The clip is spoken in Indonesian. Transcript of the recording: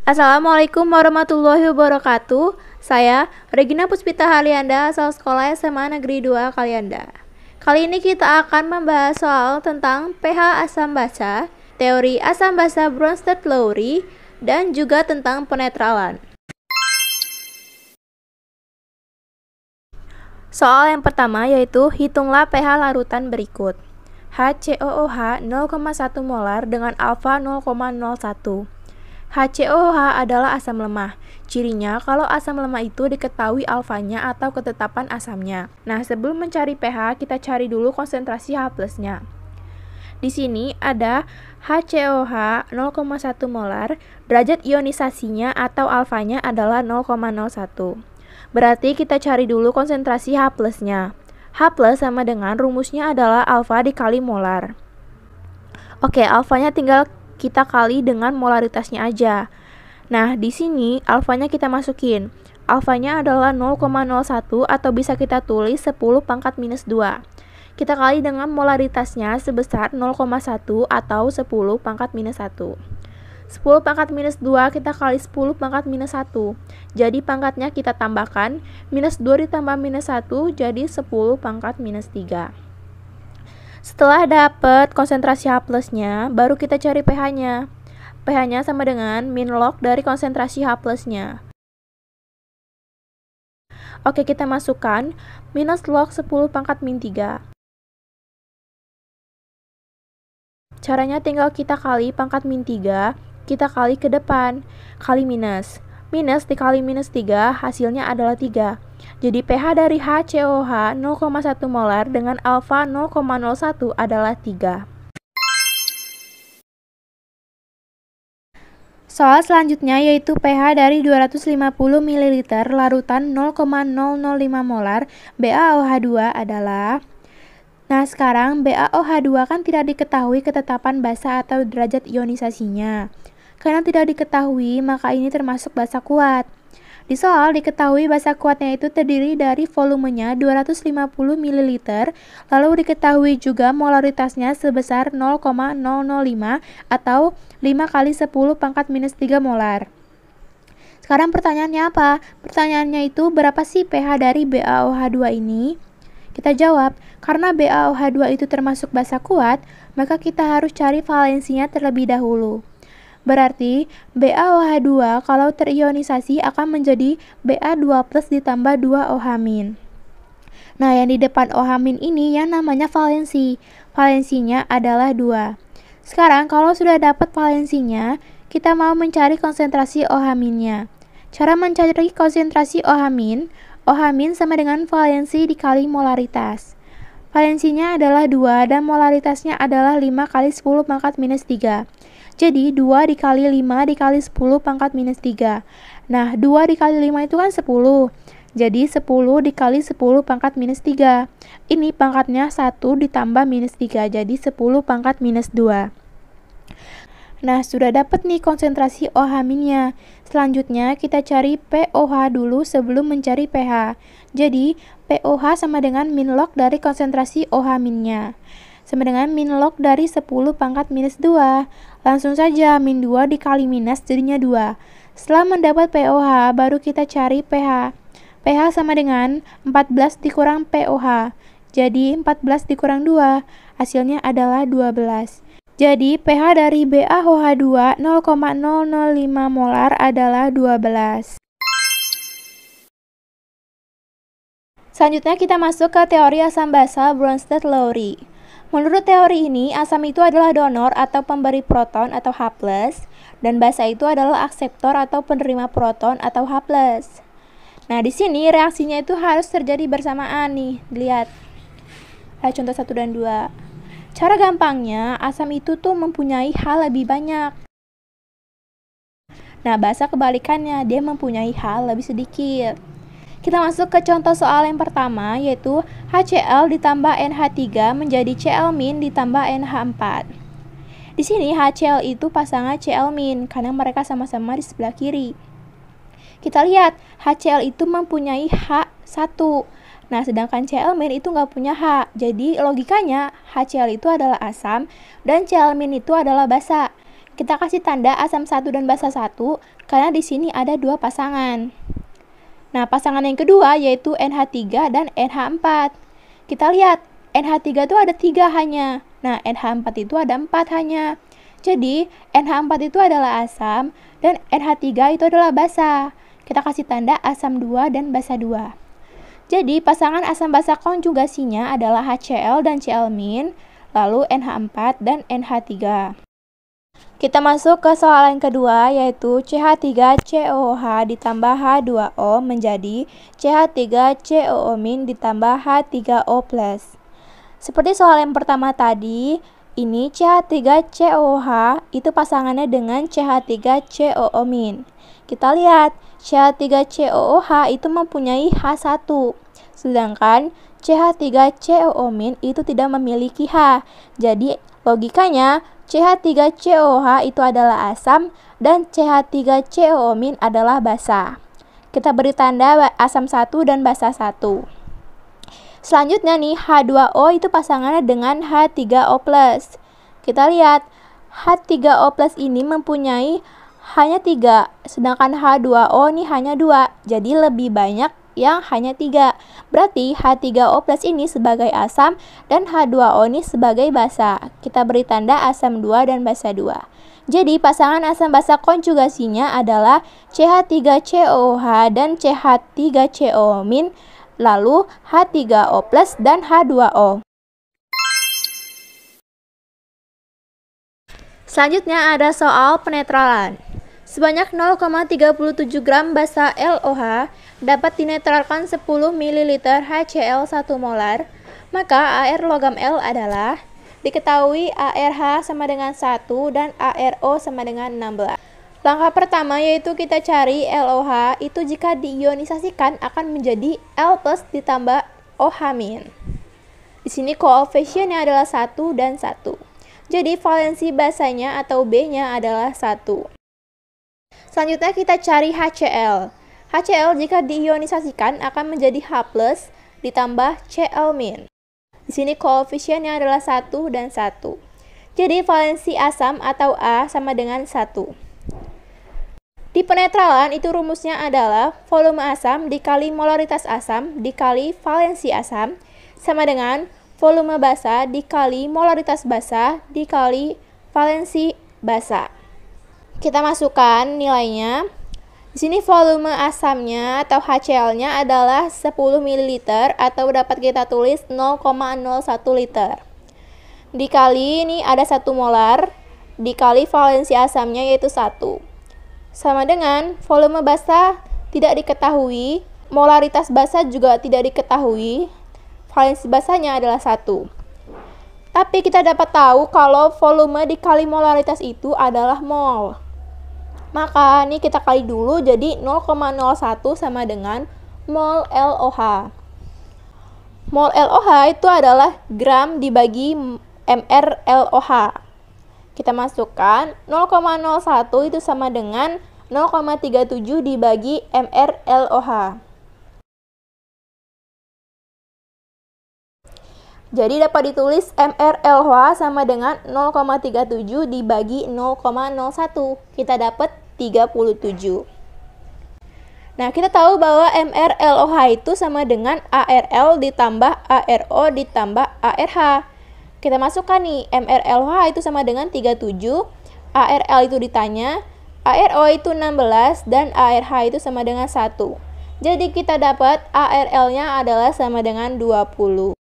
Assalamualaikum warahmatullahi wabarakatuh. Saya Regina Puspita Halianda, asal sekolah SMA Negeri 2 Kalianda. Kali ini kita akan membahas soal tentang pH asam basa, teori asam basa Bronsted-Lowry, dan juga tentang penetralan. Soal yang pertama yaitu hitunglah pH larutan berikut. HCOOH 0,1 molar dengan alfa 0,01. HCOOH adalah asam lemah. Cirinya kalau asam lemah itu diketahui alfanya atau ketetapan asamnya. Nah, sebelum mencari pH, kita cari dulu konsentrasi H+-nya. Di sini ada HCOOH 0,1 molar, derajat ionisasinya atau alfanya adalah 0,01. Berarti kita cari dulu konsentrasi H+-nya. H+ sama dengan rumusnya adalah alfa dikali molar. Oke, alfanya tinggal kita kali dengan molaritasnya aja. Nah, di sini alfanya kita masukin. Alfanya adalah 0,01 atau bisa kita tulis 10 pangkat minus 2. Kita kali dengan molaritasnya sebesar 0,1 atau 10 pangkat minus 1. 10 pangkat minus 2 kita kali 10 pangkat minus 1. Jadi pangkatnya kita tambahkan, minus 2 ditambah minus 1 jadi 10 pangkat minus 3. Setelah dapat konsentrasi H+-nya, baru kita cari pH-nya. pH-nya sama dengan min log dari konsentrasi H+-nya. Oke, kita masukkan minus log 10 pangkat min 3. Caranya tinggal kita kali pangkat min 3, kita kali ke depan, kali minus. Minus dikali minus 3, hasilnya adalah 3. Jadi pH dari HCOOH 0,1 molar dengan alfa 0,01 adalah 3. Soal selanjutnya yaitu pH dari 250 ml larutan 0,005 molar BaOH2 adalah. Nah, sekarang BaOH2 kan tidak diketahui ketetapan basa atau derajat ionisasinya. Karena tidak diketahui, maka ini termasuk basa kuat. Di soal diketahui basa kuatnya itu terdiri dari volumenya 250 ml, lalu diketahui juga molaritasnya sebesar 0,005 atau 5 kali 10 pangkat minus 3 molar. Sekarang pertanyaannya apa? Pertanyaannya itu berapa sih pH dari BaOH2 ini? Kita jawab, karena BaOH2 itu termasuk basa kuat, maka kita harus cari valensinya terlebih dahulu. Berarti BaOH2 kalau terionisasi akan menjadi Ba2+ ditambah 2OH-. Nah, yang di depan OH- ini yang namanya valensi. Valensinya adalah 2. Sekarang kalau sudah dapat valensinya, kita mau mencari konsentrasi OH-nya. Cara mencari konsentrasi OH-, OH- sama dengan valensi dikali molaritas. Valensinya adalah 2 dan molaritasnya adalah 5 kali 10 pangkat minus 3. Jadi 2 dikali 5 dikali 10 pangkat minus 3. Nah, 2 dikali 5 itu kan 10. Jadi 10 dikali 10 pangkat minus 3. Ini pangkatnya 1 ditambah minus 3, jadi 10 pangkat minus 2. Nah, sudah dapat nih konsentrasi OH-nya. Selanjutnya kita cari POH dulu sebelum mencari pH. Jadi, POH sama dengan min log dari konsentrasi OH-nya. Sama dengan min log dari 10 pangkat minus 2. Langsung saja, min 2 dikali minus jadinya 2. Setelah mendapat POH, baru kita cari pH. pH sama dengan 14 dikurang POH. Jadi, 14 dikurang 2. Hasilnya adalah 12. Jadi, pH dari BaOH2 0,005 molar adalah 12. Selanjutnya kita masuk ke teori asam basa Bronsted-Lowry. Menurut teori ini, asam itu adalah donor atau pemberi proton atau H+, dan basa itu adalah akseptor atau penerima proton atau H+. Nah, di sini reaksinya itu harus terjadi bersamaan nih. Lihat. Contoh 1 dan 2. Cara gampangnya, asam itu tuh mempunyai H lebih banyak. Nah, basa kebalikannya, dia mempunyai H lebih sedikit. Kita masuk ke contoh soal yang pertama, yaitu HCl ditambah NH3 menjadi Cl- ditambah NH4. Di sini HCl itu pasangan Cl- karena mereka sama-sama di sebelah kiri. Kita lihat, HCl itu mempunyai H1. Nah, sedangkan Cl- itu nggak punya H. Jadi, logikanya HCl itu adalah asam dan Cl- itu adalah basa. Kita kasih tanda asam 1 dan basa 1 karena di sini ada dua pasangan. Nah, pasangan yang kedua yaitu NH3 dan NH4. Kita lihat, NH3 itu ada 3 hanya. Nah, NH4 itu ada 4 hanya. Jadi, NH4 itu adalah asam dan NH3 itu adalah basa. Kita kasih tanda asam 2 dan basa 2. Jadi, pasangan asam basa konjugasinya adalah HCl dan Cl-, lalu NH4 dan NH3. Kita masuk ke soal yang kedua, yaitu CH3COOH ditambah H2O menjadi CH3COO- ditambah H3O+. Seperti soal yang pertama tadi, ini CH3COOH itu pasangannya dengan CH3COO-. Kita lihat, CH3COOH itu mempunyai H1, sedangkan CH3COO- itu tidak memiliki H. Jadi, logikanya CH3COOH itu adalah asam dan CH3COO- adalah basa. Kita beri tanda asam 1 dan basa 1. Selanjutnya nih, H2O itu pasangannya dengan H3O+. Kita lihat, H3O+ ini mempunyai hanya 3, sedangkan H2O ini hanya 2. Jadi lebih banyak yang hanya 3. Berarti H3O+ ini sebagai asam dan H2O ini sebagai basa. Kita beri tanda asam 2 dan basa 2. Jadi pasangan asam basa konjugasinya adalah CH3COOH dan CH3COO-, lalu H3O+ dan H2O. Selanjutnya ada soal penetralan. Sebanyak 0,37 gram basa LOH dapat dinetralkan 10 ml HCl 1 molar, maka AR logam L adalah, diketahui ARH sama dengan 1 dan ARO sama dengan 16. Langkah pertama yaitu kita cari LOH itu jika diionisasikan akan menjadi L+ ditambah OH-. Di sini koefisiennya adalah 1 dan 1. Jadi valensi basanya atau B-nya adalah 1. Selanjutnya kita cari HCl. HCl jika diionisasikan akan menjadi H+ ditambah Cl-. Di sini koefisiennya adalah 1 dan 1. Jadi valensi asam atau A sama dengan 1. Di penetralan itu rumusnya adalah volume asam dikali molaritas asam dikali valensi asam sama dengan volume basa dikali molaritas basa dikali valensi basa. Kita masukkan nilainya. Di sini volume asamnya atau HCl-nya adalah 10 ml atau dapat kita tulis 0,01 liter. Dikali ini ada 1 molar dikali valensi asamnya yaitu 1. Sama dengan volume basa tidak diketahui, molaritas basa juga tidak diketahui. Valensi basanya adalah 1. Tapi kita dapat tahu kalau volume dikali molaritas itu adalah mol. Maka ini kita kali dulu, jadi 0,01 sama dengan mol LOH. Mol LOH itu adalah gram dibagi mR LOH. Kita masukkan 0,01 itu sama dengan 0,37 dibagi mR LOH. Jadi dapat ditulis mR LOH sama dengan 0,37 dibagi 0,01. Kita dapat 37. Nah, kita tahu bahwa mR LOH itu sama dengan ARL ditambah ARO ditambah ARH. Kita masukkan nih, mR LOH itu sama dengan 37, ARL itu ditanya, ARO itu 16, dan ARH itu sama dengan 1. Jadi kita dapat ARL-nya adalah sama dengan 20.